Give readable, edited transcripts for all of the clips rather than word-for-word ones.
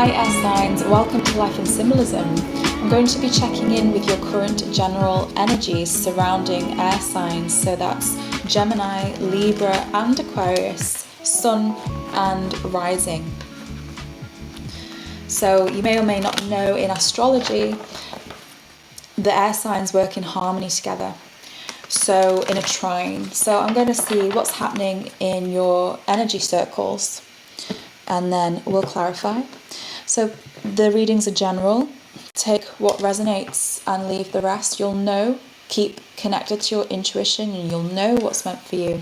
Hi air signs, welcome to Life in Symbolism. I'm going to be checking in with your current general energies surrounding air signs. So that's Gemini, Libra and Aquarius, Sun and Rising. So you may or may not know, in astrology, the air signs work in harmony together. So in a trine. So I'm going to see what's happening in your energy circles and then we'll clarify. So the readings are general. Take what resonates and leave the rest. You'll know. Keep connected to your intuition and you'll know what's meant for you.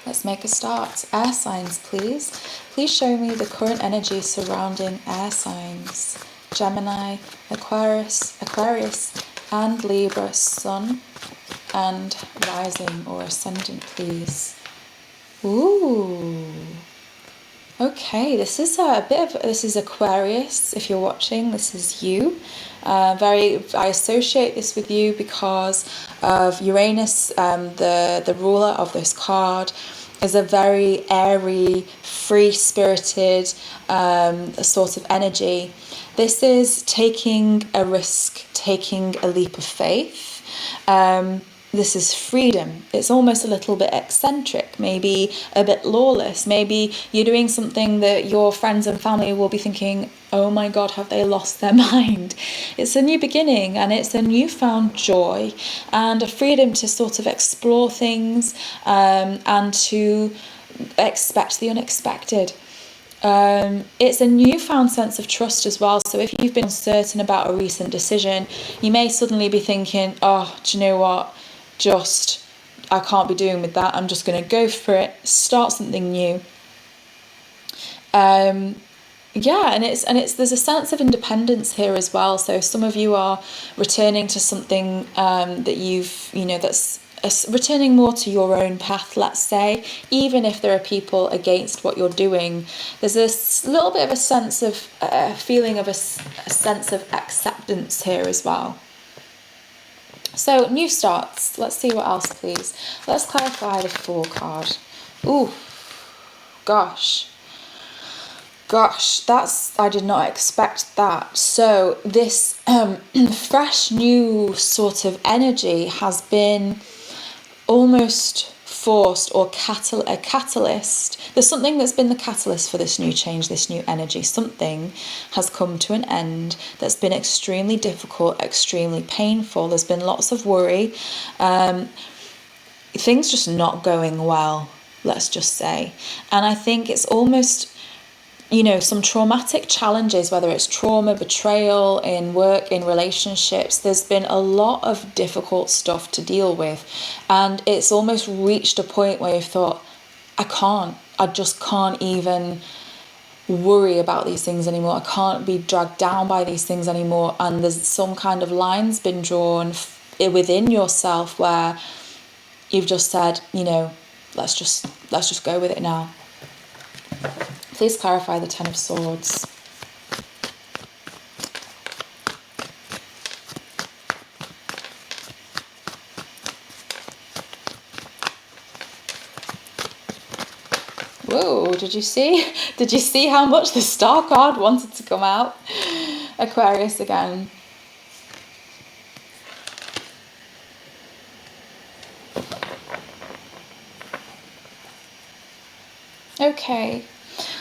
Let's make a start. Air signs, please. Please show me the current energy surrounding air signs. Gemini, Aquarius, and Libra, Sun and Rising or Ascendant, please. Ooh. Okay, this is this is Aquarius. If you're watching, this is you. I associate this with you because of Uranus, the ruler of this card, is a very airy, free-spirited sort of energy. This is taking a risk, taking a leap of faith. This is freedom. It's almost a little bit eccentric, maybe a bit lawless. Maybe you're doing something that your friends and family will be thinking, oh my God, have they lost their mind? It's a new beginning and it's a newfound joy and a freedom to sort of explore things and to expect the unexpected. It's a newfound sense of trust as well. So if you've been uncertain about a recent decision, you may suddenly be thinking, oh, do you know what? I can't be doing with that. I'm just going to go for it, start something new. And there's a sense of independence here as well. So some of you are returning to something that's returning more to your own path, let's say, even if there are people against what you're doing. There's this little bit of a sense of a sense of acceptance here as well. So new starts. Let's see what else, please. Let's clarify the Fool card. Ooh, gosh, I did not expect that. So this fresh new sort of energy has been almost forced or a catalyst. There's something that's been the catalyst for this new change, this new energy. Something has come to an end that's been extremely difficult, extremely painful. There's been lots of worry. Things just not going well, let's just say. And I think it's almost, some traumatic challenges, whether it's trauma, betrayal in work, in relationships. There's been a lot of difficult stuff to deal with. And it's almost reached a point where you've thought, I just can't even worry about these things anymore. I can't be dragged down by these things anymore. And there's some kind of lines been drawn within yourself where you've just said, let's just go with it now. Please clarify the Ten of Swords. Whoa, did you see? Did you see how much the Star card wanted to come out? Aquarius again. Okay.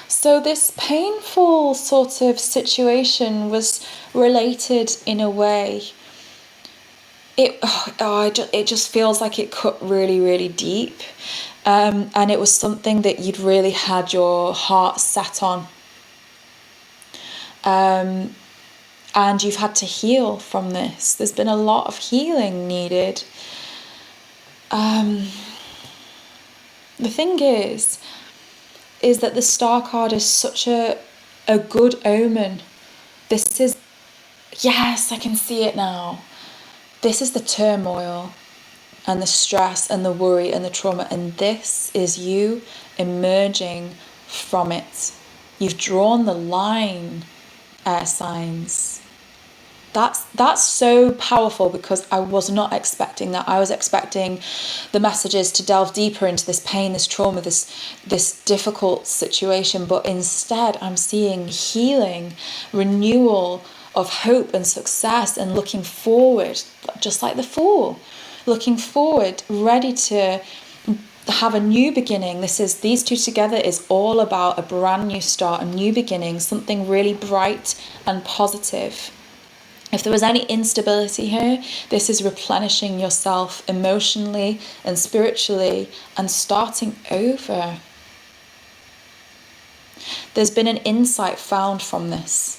So this painful sort of situation was related in a way. It just feels like it cut really, really deep. And it was something that you'd really had your heart set on. And you've had to heal from this. There's been a lot of healing needed. The thing is that the Star card is such a good omen. This is, yes, I can see it now. This is the turmoil and the stress and the worry and the trauma, and this is you emerging from it. You've drawn the line, air signs. That's so powerful, because I was not expecting that. I was expecting the messages to delve deeper into this pain, this trauma, this difficult situation, but instead I'm seeing healing, renewal of hope and success, and looking forward, just like the Fool, looking forward, ready to have a new beginning. These two together is all about a brand new start, a new beginning, something really bright and positive. If there was any instability here, this is replenishing yourself emotionally and spiritually and starting over. There's been an insight found from this,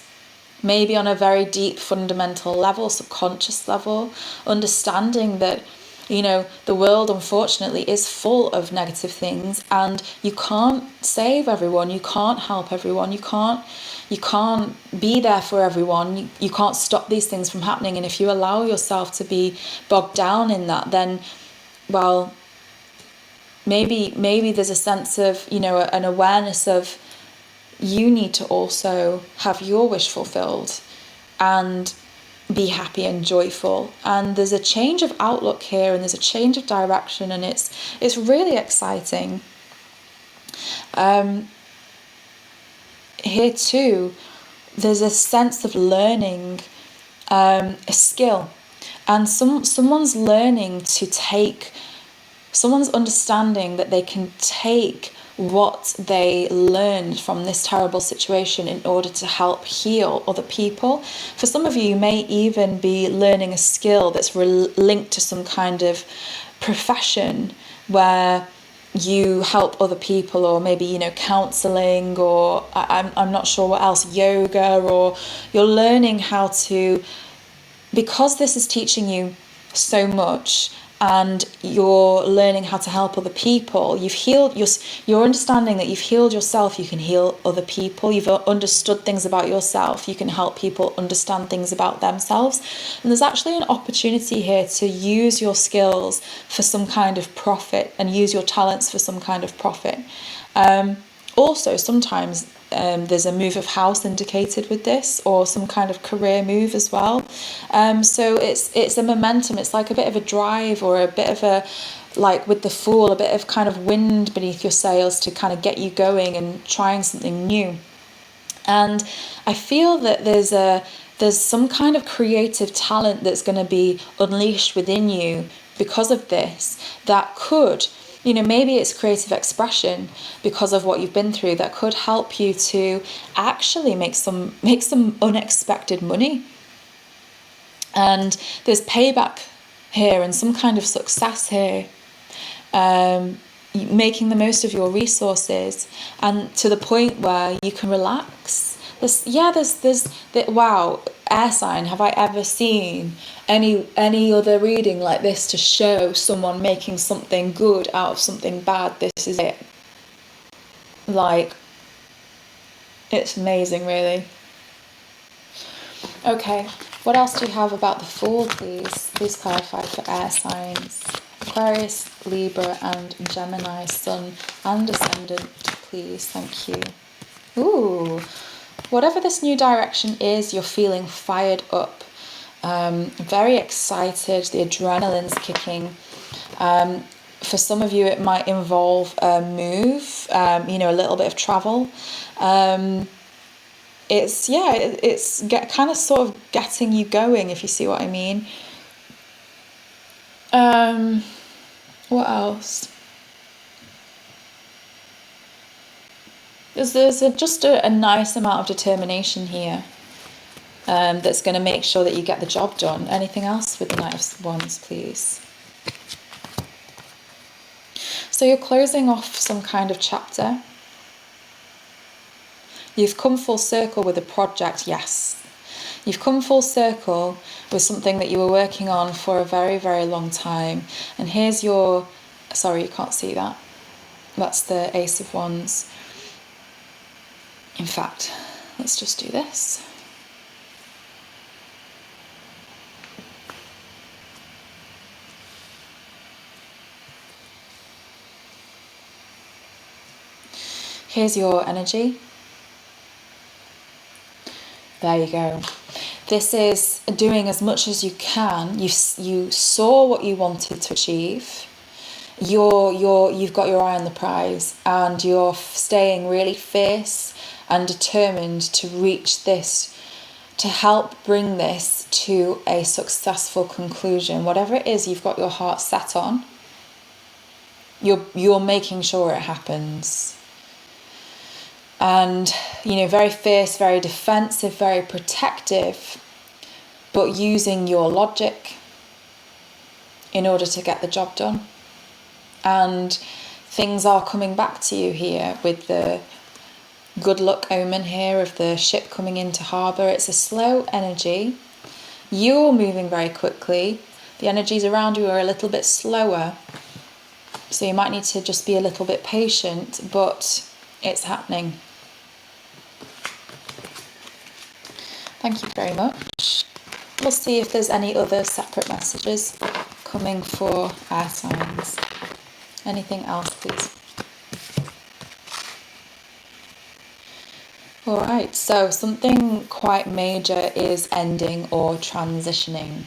maybe on a very deep, fundamental level, subconscious level, understanding that, the world, unfortunately, is full of negative things, and you can't save everyone, you can't help everyone, you can't be there for everyone, you can't stop these things from happening. And if you allow yourself to be bogged down in that, then, well, maybe there's a sense of, an awareness of, you need to also have your wish fulfilled and be happy and joyful. And there's a change of outlook here, and there's a change of direction, and it's really exciting. Here too, there's a sense of learning, a skill, and someone's learning to take, someone's understanding that they can take what they learned from this terrible situation in order to help heal other people. For some of you, you may even be learning a skill that's linked to some kind of profession where you help other people, or maybe, counseling, or I'm not sure what else, yoga, or you're learning how to, because this is teaching you so much, and you're learning how to help other people. You've healed, you're understanding that you've healed yourself, you can heal other people. You've understood things about yourself, you can help people understand things about themselves. And there's actually an opportunity here to use your skills for some kind of profit, and use your talents for some kind of profit. Also, sometimes there's a move of house indicated with this, or some kind of career move as well. So it's a momentum. It's like a bit of a drive, or a bit of a, like with the Fool, a bit of kind of wind beneath your sails to kind of get you going and trying something new. And I feel that there's some kind of creative talent that's going to be unleashed within you because of this, that could, maybe it's creative expression because of what you've been through, that could help you to actually make some unexpected money. And there's payback here, and some kind of success here, making the most of your resources, and to the point where you can relax. Wow, air sign, have I ever seen any other reading like this to show someone making something good out of something bad? This is it. Like, it's amazing, really. Okay, what else do you have about the Fool, please? Please clarify for air signs. Aquarius, Libra, and Gemini, Sun and Ascendant, please. Thank you. Ooh. Whatever this new direction is, you're feeling fired up, very excited, the adrenaline's kicking. For some of you, it might involve a move, a little bit of travel. It's kind of sort of getting you going, if you see what I mean. What else? There's just a nice amount of determination here, that's going to make sure that you get the job done. Anything else with the Knight of Wands, please? So you're closing off some kind of chapter. You've come full circle with a project, yes. You've come full circle with something that you were working on for a very, very long time. And here's your... Sorry, you can't see that. That's the Ace of Wands. In fact, let's just do this. Here's your energy. There you go. this is doing as much as you can. You saw what you wanted to achieve. You've got your eye on the prize, and you're staying really fierce and determined to reach this, to help bring this to a successful conclusion. Whatever it is you've got your heart set on, you're making sure it happens. And, very fierce, very defensive, very protective, but using your logic in order to get the job done. And things are coming back to you here with the good luck omen here of the ship coming into harbour. It's a slow energy. You're moving very quickly. The energies around you are a little bit slower. So you might need to just be a little bit patient, but it's happening. Thank you very much. We'll see if there's any other separate messages coming for air signs. Anything else, please? All right, so something quite major is ending or transitioning.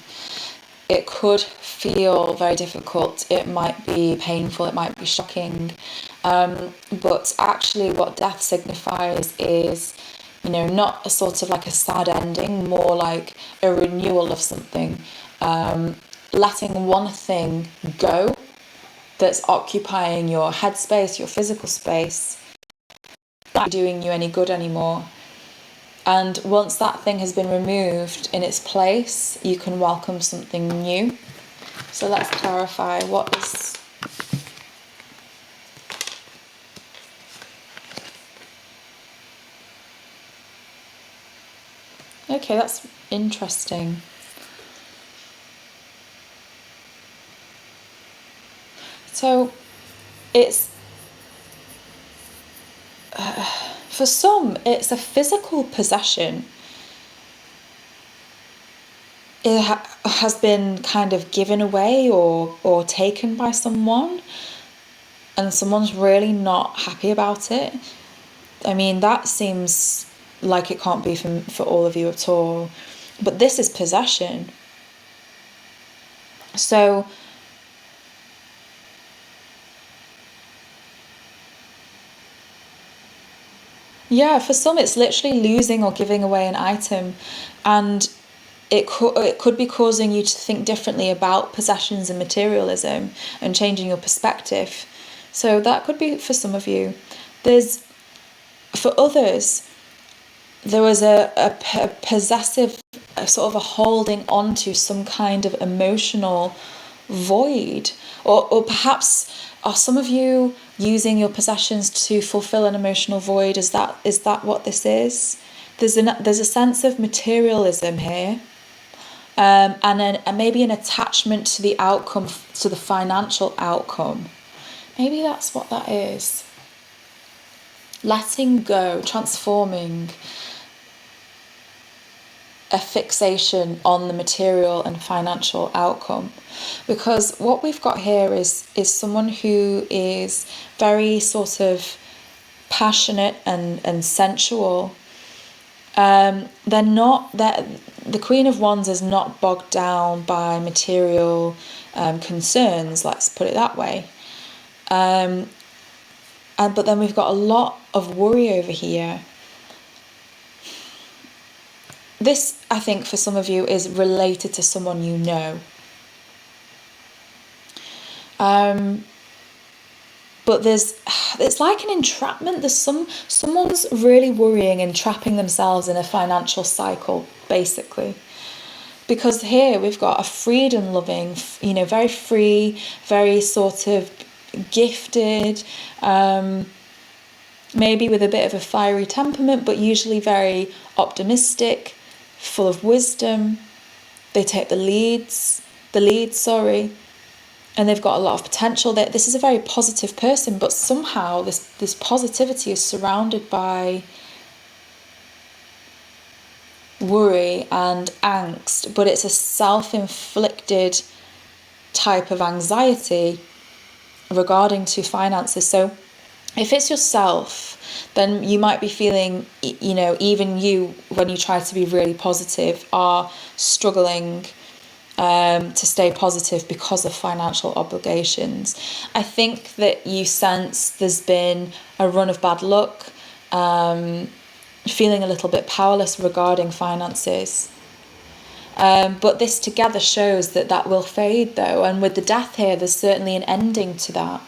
It could feel very difficult. It might be painful. It might be shocking. But actually what death signifies is, not a sort of like a sad ending, more like a renewal of something. Letting one thing go that's occupying your headspace, your physical space, not doing you any good anymore. And once that thing has been removed in its place, you can welcome something new. So let's clarify what is... Okay, that's interesting. So it's... for some, it's a physical possession. It has been kind of given away or taken by someone, and someone's really not happy about it. I mean, that seems like it can't be for all of you at all. But this is possession. So yeah, for some it's literally losing or giving away an item, and it could be causing you to think differently about possessions and materialism and changing your perspective. So that could be for some of you. For others, there was a possessive, sort of a holding on to some kind of emotional void, or perhaps are some of you using your possessions to fulfill an emotional void? Is that what this is? There's a sense of materialism here, and maybe an attachment to the outcome, to the financial outcome. Maybe that's what that is. Letting go, transforming, a fixation on the material and financial outcome. Because what we've got here is someone who is very sort of passionate and sensual. The Queen of Wands is not bogged down by material concerns, let's put it that way. But then we've got a lot of worry over here. This, I think, for some of you is related to someone you know. But it's like an entrapment. There's someone's really worrying and trapping themselves in a financial cycle, basically. Because here we've got a freedom-loving, very free, very sort of gifted, maybe with a bit of a fiery temperament, but usually very optimistic, full of wisdom. They take the lead, and they've got a lot of potential. This is a very positive person, but somehow this positivity is surrounded by worry and angst, but it's a self-inflicted type of anxiety regarding to finances. So If it's yourself, then you might be feeling, you know, even you, when you try to be really positive, are struggling to stay positive because of financial obligations. I think that you sense there's been a run of bad luck, feeling a little bit powerless regarding finances. But this together shows that that will fade though, and with the death here, there's certainly an ending to that.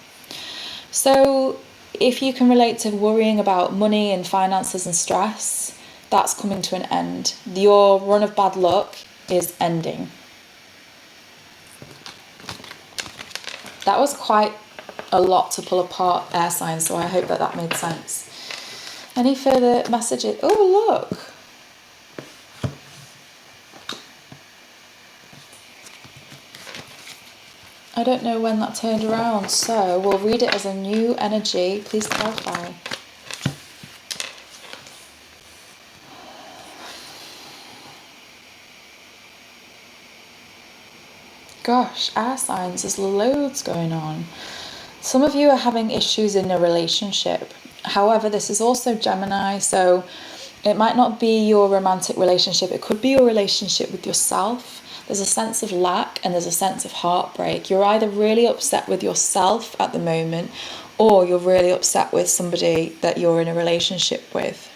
So if you can relate to worrying about money and finances and stress, that's coming to an end. Your run of bad luck is ending. That was quite a lot to pull apart, air signs, so I hope that that made sense. Any further messages? Oh, look. I don't know when that turned around, so we'll read it as a new energy. Please clarify. Gosh, air signs, there's loads going on. Some of you are having issues in a relationship. However, this is also Gemini, so it might not be your romantic relationship. It could be your relationship with yourself. There's a sense of lack and there's a sense of heartbreak. You're either really upset with yourself at the moment, or you're really upset with somebody that you're in a relationship with.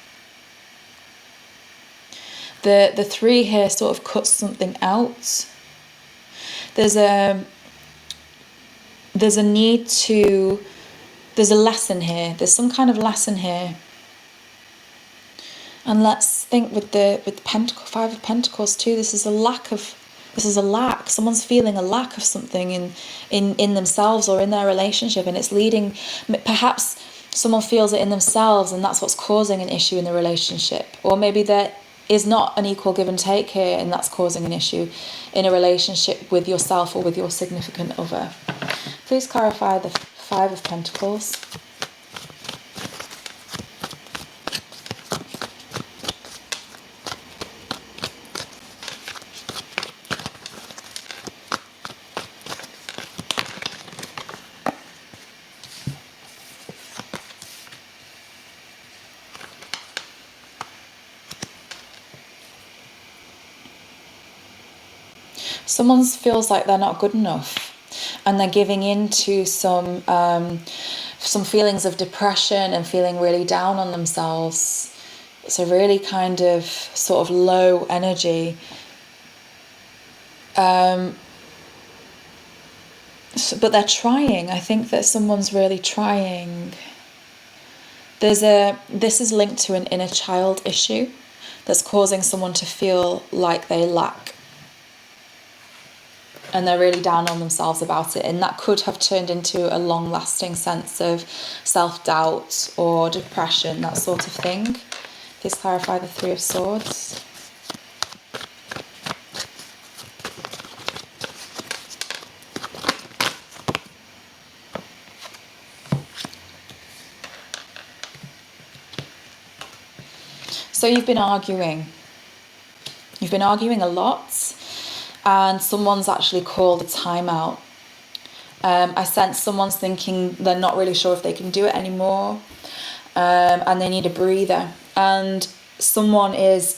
The three here sort of cuts something out. There's a need to, there's a lesson here. There's some kind of lesson here. And let's think with the Pentacle, Five of Pentacles too, this is a lack. Someone's feeling a lack of something in themselves or in their relationship, and it's leading, perhaps someone feels it in themselves and that's what's causing an issue in the relationship. Or maybe there is not an equal give and take here, and that's causing an issue in a relationship with yourself or with your significant other. Please clarify the Five of Pentacles. Someone feels like they're not good enough, and they're giving in to some feelings of depression and feeling really down on themselves. It's a really kind of sort of low energy. But they're trying. I think that someone's really trying. This is linked to an inner child issue that's causing someone to feel like they lack. And they're really down on themselves about it. And that could have turned into a long-lasting sense of self-doubt or depression, that sort of thing. Please clarify the Three of Swords. So you've been arguing. You've been arguing a lot. And someone's actually called a timeout. I sense someone's thinking they're not really sure if they can do it anymore, and they need a breather. And someone has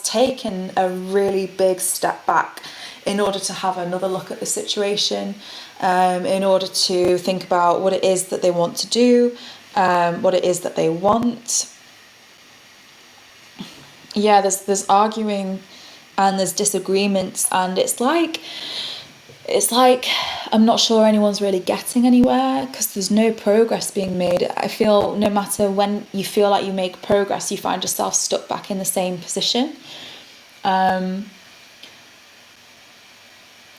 taken a really big step back in order to have another look at the situation, in order to think about what it is that they want to do, what it is that they want. Yeah, there's arguing. And there's disagreements, and it's like I'm not sure anyone's really getting anywhere because there's no progress being made. I feel no matter when you feel like you make progress, you find yourself stuck back in the same position.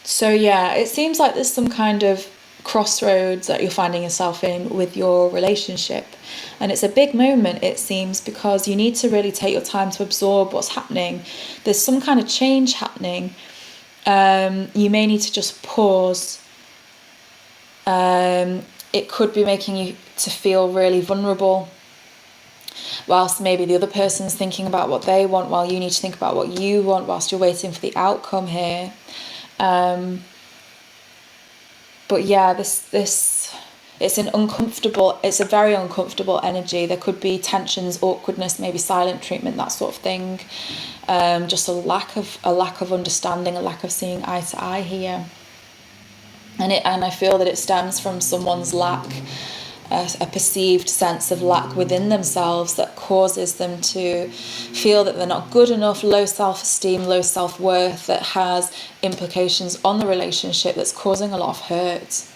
So yeah, it seems like there's some kind of crossroads that you're finding yourself in with your relationship, and it's a big moment, it seems, because you need to really take your time to absorb what's happening. There's some kind of change happening. You may need to just pause. It could be making you to feel really vulnerable, whilst maybe the other person's thinking about what they want, while you need to think about what you want whilst you're waiting for the outcome here. But yeah, this it's a very uncomfortable energy. There could be tensions, awkwardness, maybe silent treatment, that sort of thing. Just a lack of understanding, a lack of seeing eye to eye here. And I feel that it stems from someone's lack, a perceived sense of lack within themselves that causes them to feel that they're not good enough, low self-esteem, low self-worth, that has implications on the relationship, that's causing a lot of hurt.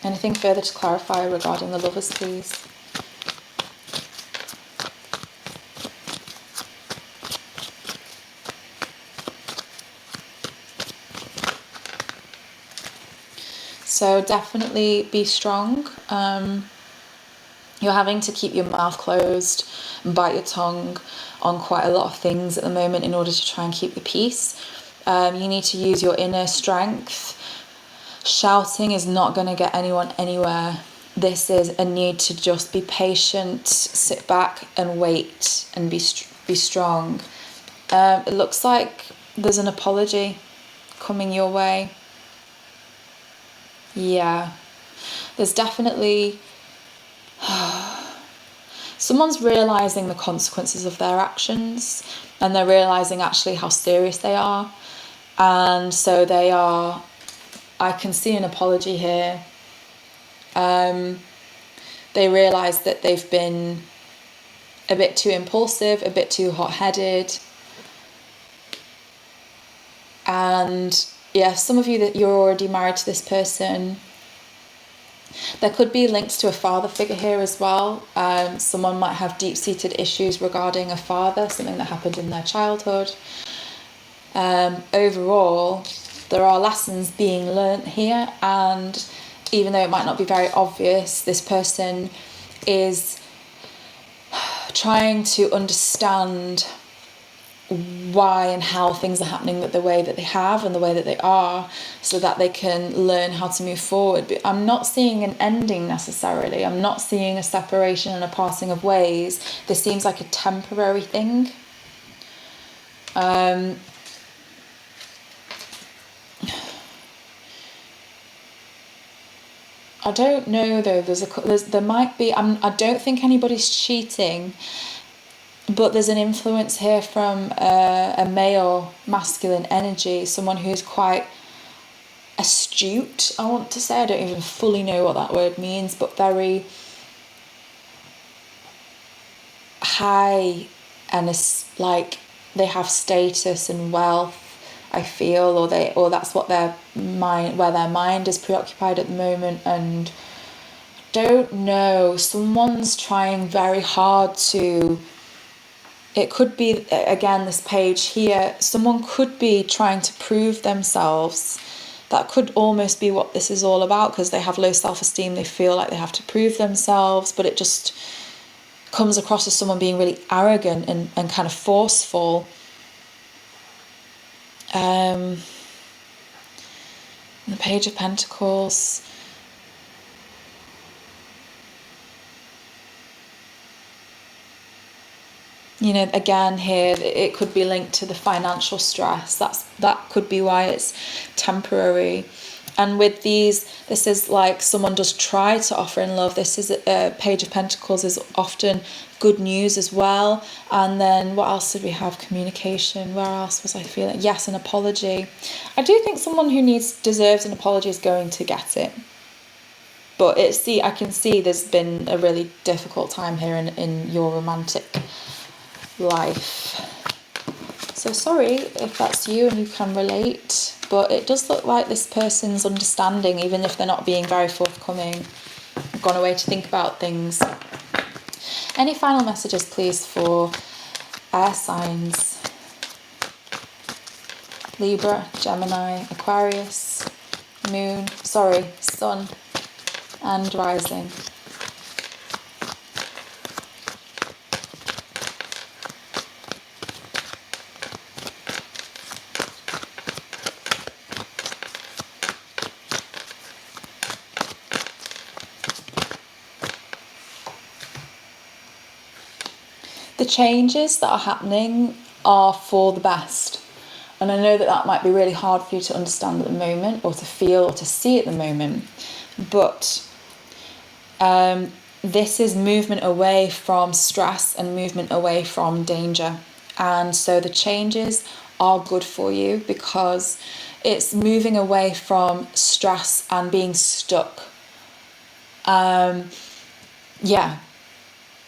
Anything further to clarify regarding the lovers, please? So definitely be strong. You're having to keep your mouth closed and bite your tongue on quite a lot of things at the moment in order to try and keep the peace. You need to use your inner strength. Shouting is not going to get anyone anywhere. This is a need to just be patient, sit back and wait and be strong. It looks like there's an apology coming your way. Yeah, there's definitely someone's realizing the consequences of their actions, and they're realizing actually how serious they are, and so I can see an apology here. They realize that they've been a bit too impulsive, a bit too hot-headed, and yeah, some of you that you're already married to this person. There could be links to a father figure here as well. Someone might have deep-seated issues regarding a father, something that happened in their childhood. Overall, there are lessons being learnt here, and even though it might not be very obvious, this person is trying to understand why and how things are happening the way that they have and the way that they are, so that they can learn how to move forward. But I'm not seeing an ending necessarily. I'm not seeing a separation and a passing of ways. This seems like a temporary thing. I don't know though. There might be. I don't think anybody's cheating. But there's an influence here from a male masculine energy, someone who's quite astute, I want to say. I don't even fully know what that word means, but very high, and like they have status and wealth, I feel, or that's what their mind is preoccupied at the moment. And don't know, someone's trying very hard to. It could be, again, this page here, someone could be trying to prove themselves. That could almost be what this is all about, because they have low self-esteem. They feel like they have to prove themselves, but it just comes across as someone being really arrogant and kind of forceful. The Page of Pentacles. You know, again here, it could be linked to the financial stress. That could be why it's temporary. And with these, this is like someone does try to offer in love. This is a Page of Pentacles is often good news as well. And then what else did we have? Communication. Where else was I feeling? Yes, an apology. I do think someone who deserves an apology is going to get it. But I can see there's been a really difficult time here in your romantic life. So sorry if that's you and you can relate, but it does look like this person's understanding, even if they're not being very forthcoming, gone away to think about things. Any final messages, please, for air signs? Libra, Gemini, Aquarius, Sun and rising. The changes that are happening are for the best. And I know that might be really hard for you to understand at the moment, or to feel or to see at the moment. but this is movement away from stress and movement away from danger. And so the changes are good for you because it's moving away from stress and being stuck. Yeah,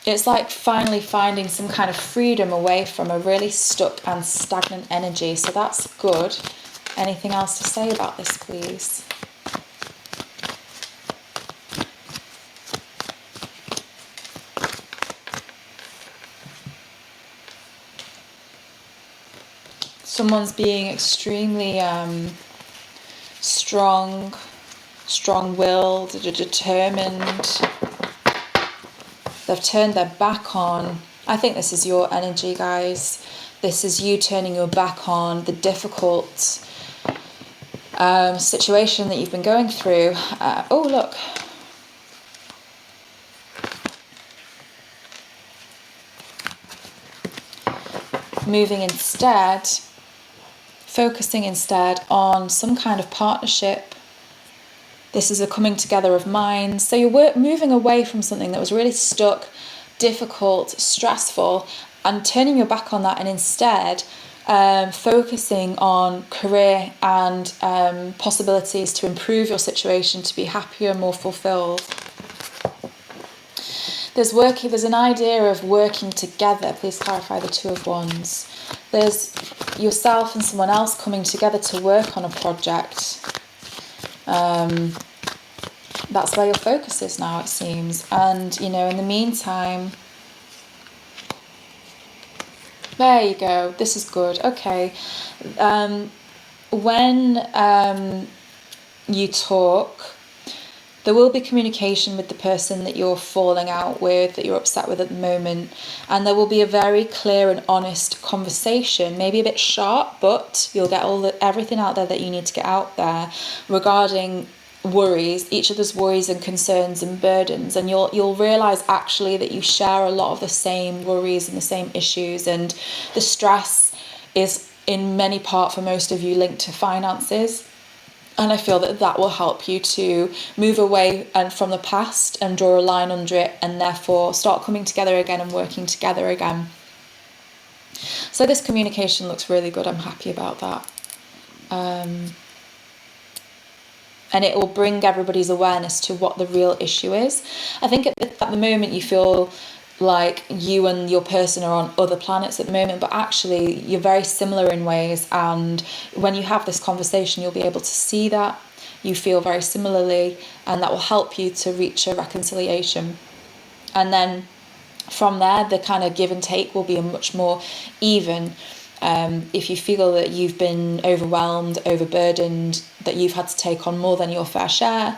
it's like finally finding some kind of freedom away from a really stuck and stagnant energy. So that's good. Anything else to say about this, please? Someone's being extremely strong-willed, determined. They've turned their back on. I think this is your energy, guys. This is you turning your back on the difficult situation that you've been going through. Oh, look. Moving instead, focusing instead on some kind of partnership. This is a coming together of minds. So you're moving away from something that was really stuck, difficult, stressful, and turning your back on that, and instead focusing on career and possibilities to improve your situation, to be happier, more fulfilled. There's an idea of working together. Please clarify the Two of Wands. There's yourself and someone else coming together to work on a project. That's where your focus is now, it seems. And, you know, in the meantime, there you go. This is good. Okay. When you talk, there will be communication with the person that you're falling out with, that you're upset with at the moment. And there will be a very clear and honest conversation, maybe a bit sharp, but you'll get everything out there that you need to get out there regarding worries, each other's worries and concerns and burdens. And you'll realise actually that you share a lot of the same worries and the same issues. And the stress is in many part for most of you linked to finances. And I feel that that will help you to move away and from the past and draw a line under it, and therefore start coming together again and working together again. So this communication looks really good. I'm happy about that. And it will bring everybody's awareness to what the real issue is. I think at the moment you feel like you and your person are on other planets at the moment, but actually you're very similar in ways, and when you have this conversation you'll be able to see that you feel very similarly, and that will help you to reach a reconciliation. And then from there the kind of give and take will be a much more even. If you feel that you've been overwhelmed, overburdened, that you've had to take on more than your fair share,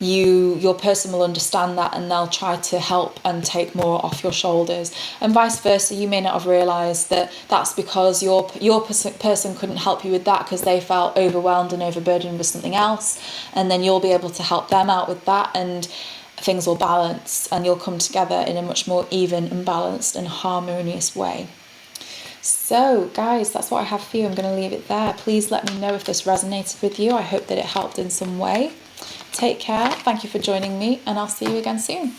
your person will understand that, and they'll try to help and take more off your shoulders, and vice versa. You may not have realised that that's because your person couldn't help you with that because they felt overwhelmed and overburdened with something else, and then you'll be able to help them out with that, and things will balance, and you'll come together in a much more even and balanced and harmonious way. So guys, that's what I have for you. I'm going to leave it there. Please let me know if this resonated with you. I hope that it helped in some way. Take care. Thank you for joining me, and I'll see you again soon.